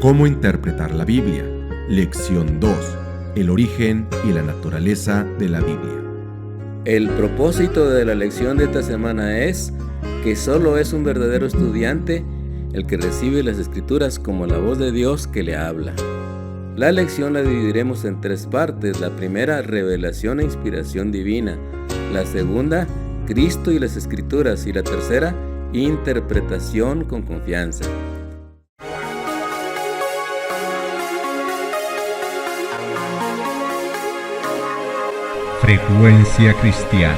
¿Cómo interpretar la Biblia? Lección 2. El origen y la naturaleza de la Biblia. El propósito de la lección de esta semana es que solo es un verdadero estudiante el que recibe las Escrituras como la voz de Dios que le habla. La lección la dividiremos en 3 partes. La primera, revelación e inspiración divina. La segunda, Cristo y las Escrituras. Y la tercera, interpretación con confianza. Frecuencia Cristiana.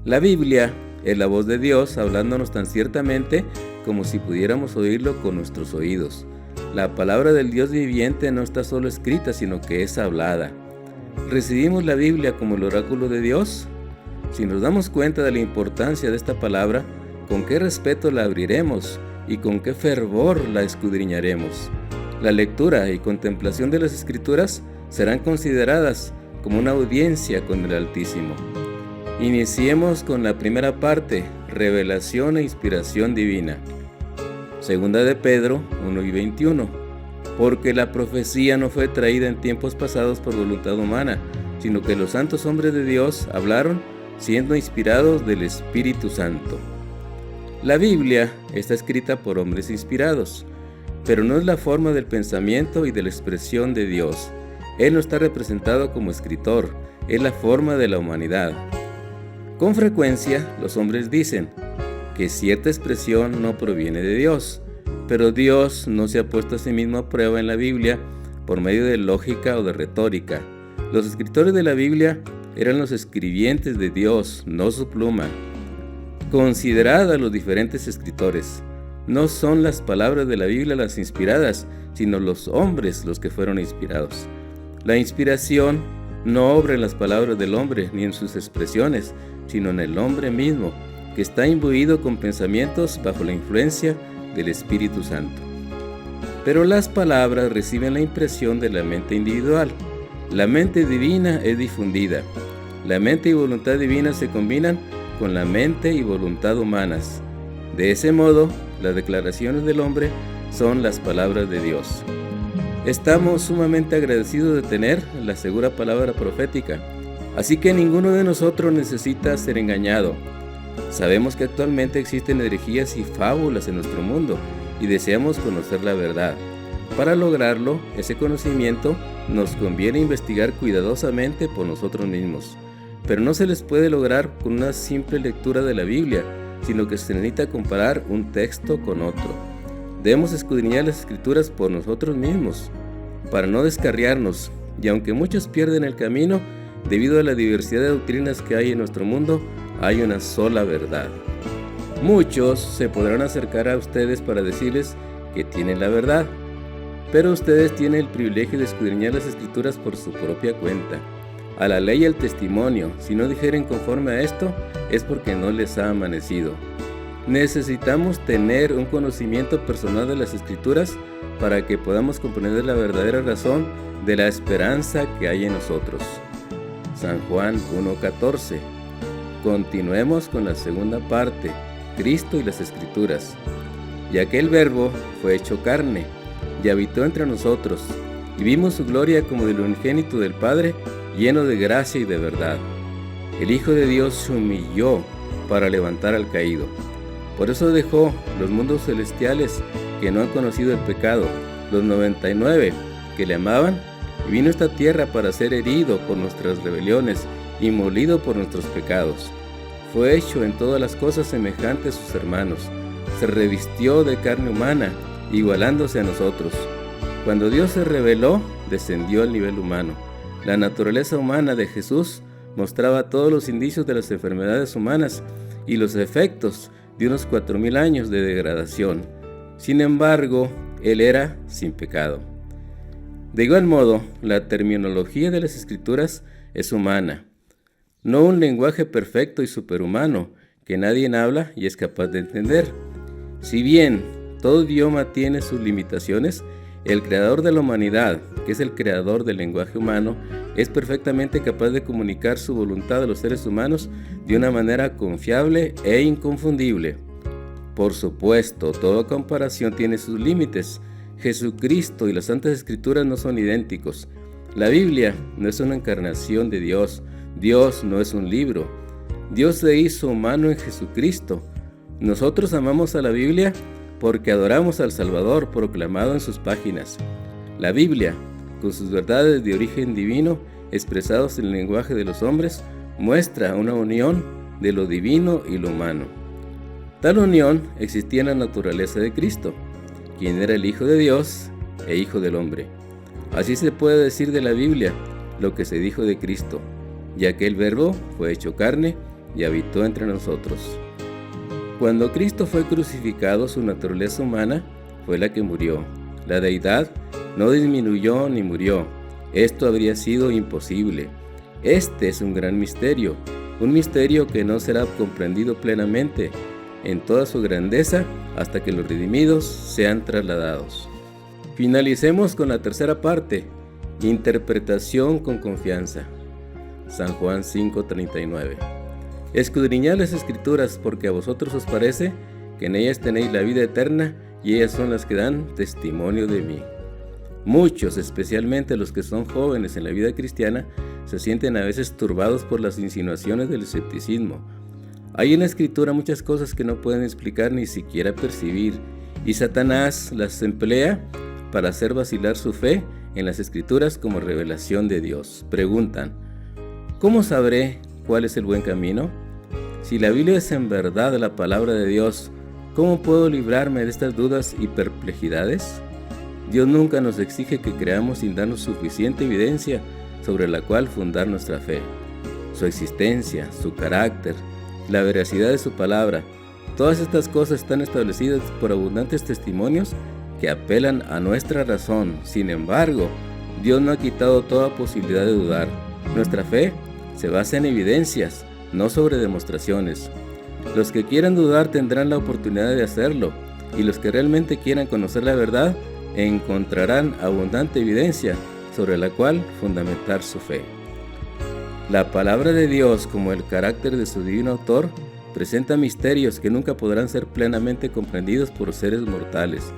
La Biblia es la voz de Dios hablándonos tan ciertamente como si pudiéramos oírlo con nuestros oídos. La palabra del Dios viviente no está solo escrita, sino que es hablada. ¿Recibimos la Biblia como el oráculo de Dios? Si nos damos cuenta de la importancia de esta palabra, ¿con qué respeto la abriremos y con qué fervor la escudriñaremos? La lectura y contemplación de las Escrituras serán consideradas como una audiencia con el Altísimo. Iniciemos con la primera parte, revelación e inspiración divina. Segunda de Pedro 1:21. Porque la profecía no fue traída en tiempos pasados por voluntad humana, sino que los santos hombres de Dios hablaron siendo inspirados del Espíritu Santo. La Biblia está escrita por hombres inspirados, pero no es la forma del pensamiento y de la expresión de Dios. Él no está representado como escritor, es la forma de la humanidad. Con frecuencia, los hombres dicen que cierta expresión no proviene de Dios, pero Dios no se ha puesto a sí mismo a prueba en la Biblia por medio de lógica o de retórica. Los escritores de la Biblia eran los escribientes de Dios, no su pluma. Considerad a los diferentes escritores. No son las palabras de la Biblia las inspiradas, sino los hombres los que fueron inspirados. La inspiración no obra en las palabras del hombre ni en sus expresiones, sino en el hombre mismo, que está imbuido con pensamientos bajo la influencia del Espíritu Santo. Pero las palabras reciben la impresión de la mente individual. La mente divina es difundida. La mente y voluntad divina se combinan con la mente y voluntad humanas. De ese modo, las declaraciones del hombre son las palabras de Dios. Estamos sumamente agradecidos de tener la segura palabra profética, así que ninguno de nosotros necesita ser engañado. Sabemos que actualmente existen herejías y fábulas en nuestro mundo y deseamos conocer la verdad. Para lograrlo, ese conocimiento nos conviene investigar cuidadosamente por nosotros mismos, pero no se les puede lograr con una simple lectura de la Biblia, sino que se necesita comparar un texto con otro. Debemos escudriñar las Escrituras por nosotros mismos, para no descarriarnos, y aunque muchos pierden el camino, debido a la diversidad de doctrinas que hay en nuestro mundo, hay una sola verdad. Muchos se podrán acercar a ustedes para decirles que tienen la verdad, pero ustedes tienen el privilegio de escudriñar las Escrituras por su propia cuenta. A la ley y al testimonio, si no dijeren conforme a esto, es porque no les ha amanecido. Necesitamos tener un conocimiento personal de las Escrituras para que podamos comprender la verdadera razón de la esperanza que hay en nosotros. San Juan 1:14. Continuemos con la segunda parte, Cristo y las Escrituras. Y aquel Verbo fue hecho carne, y habitó entre nosotros, y vimos su gloria como del unigénito del Padre, lleno de gracia y de verdad. El Hijo de Dios se humilló para levantar al caído. Por eso dejó los mundos celestiales que no han conocido el pecado, los 99 que le amaban, y vino a esta tierra para ser herido por nuestras rebeliones y molido por nuestros pecados. Fue hecho en todas las cosas semejante a sus hermanos. Se revistió de carne humana, igualándose a nosotros. Cuando Dios se reveló, descendió al nivel humano. La naturaleza humana de Jesús mostraba todos los indicios de las enfermedades humanas y los efectos de unos 4000 años de degradación. Sin embargo, Él era sin pecado. De igual modo, la terminología de las Escrituras es humana, no un lenguaje perfecto y superhumano que nadie habla y es capaz de entender. Si bien todo idioma tiene sus limitaciones, el creador de la humanidad, que es el creador del lenguaje humano, es perfectamente capaz de comunicar su voluntad a los seres humanos de una manera confiable e inconfundible. Por supuesto, toda comparación tiene sus límites. Jesucristo y las Santas Escrituras no son idénticos. La Biblia no es una encarnación de Dios. Dios no es un libro. Dios se hizo humano en Jesucristo. Nosotros amamos a la Biblia porque adoramos al Salvador proclamado en sus páginas. La Biblia, con sus verdades de origen divino expresados en el lenguaje de los hombres, muestra una unión de lo divino y lo humano. Tal unión existía en la naturaleza de Cristo, quien era el Hijo de Dios e Hijo del hombre. Así se puede decir de la Biblia lo que se dijo de Cristo, ya que el Verbo fue hecho carne y habitó entre nosotros. Cuando Cristo fue crucificado, su naturaleza humana fue la que murió. La deidad no disminuyó ni murió. Esto habría sido imposible. Este es un gran misterio, un misterio que no será comprendido plenamente en toda su grandeza hasta que los redimidos sean trasladados. Finalicemos con la tercera parte, interpretación con confianza. San Juan 5:39. Escudriñad las Escrituras, porque a vosotros os parece que en ellas tenéis la vida eterna, y ellas son las que dan testimonio de mí. Muchos, especialmente los que son jóvenes en la vida cristiana, se sienten a veces turbados por las insinuaciones del escepticismo. Hay en la Escritura muchas cosas que no pueden explicar ni siquiera percibir, y Satanás las emplea para hacer vacilar su fe en las Escrituras como revelación de Dios. Preguntan: ¿cómo sabré cuál es el buen camino? Si la Biblia es en verdad la palabra de Dios, ¿cómo puedo librarme de estas dudas y perplejidades? Dios nunca nos exige que creamos sin darnos suficiente evidencia sobre la cual fundar nuestra fe. Su existencia, su carácter, la veracidad de su palabra, todas estas cosas están establecidas por abundantes testimonios que apelan a nuestra razón. Sin embargo, Dios no ha quitado toda posibilidad de dudar. Nuestra fe se basa en evidencias, no sobre demostraciones. Los que quieran dudar tendrán la oportunidad de hacerlo, y los que realmente quieran conocer la verdad encontrarán abundante evidencia sobre la cual fundamentar su fe. La palabra de Dios, como el carácter de su divino autor, presenta misterios que nunca podrán ser plenamente comprendidos por seres mortales.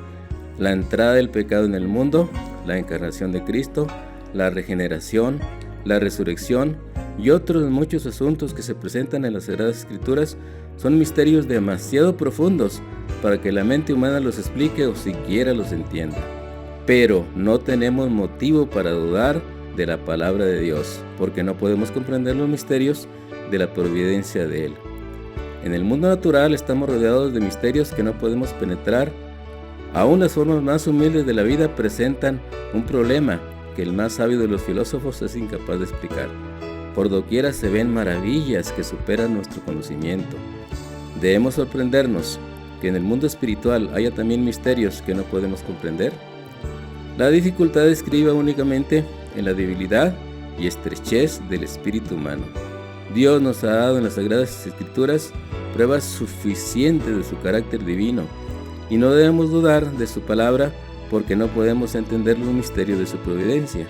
La entrada del pecado en el mundo, la encarnación de Cristo, la regeneración, la resurrección y otros muchos asuntos que se presentan en las Sagradas Escrituras son misterios demasiado profundos para que la mente humana los explique o siquiera los entienda. Pero no tenemos motivo para dudar de la palabra de Dios, porque no podemos comprender los misterios de la providencia de Él. En el mundo natural estamos rodeados de misterios que no podemos penetrar. Aún las formas más humildes de la vida presentan un problema que el más sabio de los filósofos es incapaz de explicar. Por doquiera se ven maravillas que superan nuestro conocimiento. Debemos sorprendernos que en el mundo espiritual haya también misterios que no podemos comprender. La dificultad estriba únicamente en la debilidad y estrechez del espíritu humano. Dios nos ha dado en las Sagradas Escrituras pruebas suficientes de su carácter divino, y no debemos dudar de su palabra porque no podemos entender los misterios de su providencia.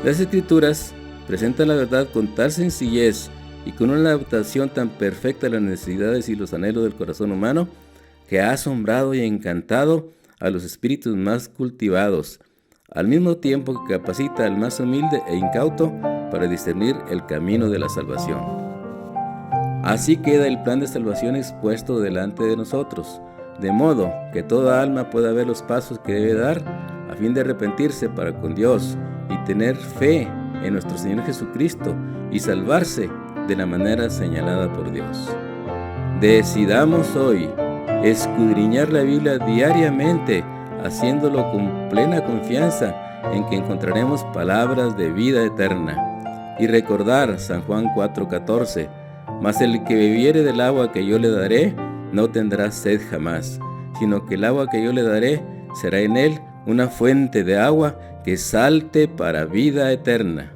Las Escrituras presentan la verdad con tal sencillez y con una adaptación tan perfecta a las necesidades y los anhelos del corazón humano que ha asombrado y encantado a los espíritus más cultivados, al mismo tiempo que capacita al más humilde e incauto para discernir el camino de la salvación. Así queda el plan de salvación expuesto delante de nosotros, de modo que toda alma pueda ver los pasos que debe dar a fin de arrepentirse para con Dios y tener fe en nuestro Señor Jesucristo y salvarse de la manera señalada por Dios. Decidamos hoy escudriñar la Biblia diariamente, haciéndolo con plena confianza en que encontraremos palabras de vida eterna. Y recordar San Juan 4:14, mas el que bebiere del agua que yo le daré, no tendrá sed jamás, sino que el agua que yo le daré será en él una fuente de agua que salte para vida eterna.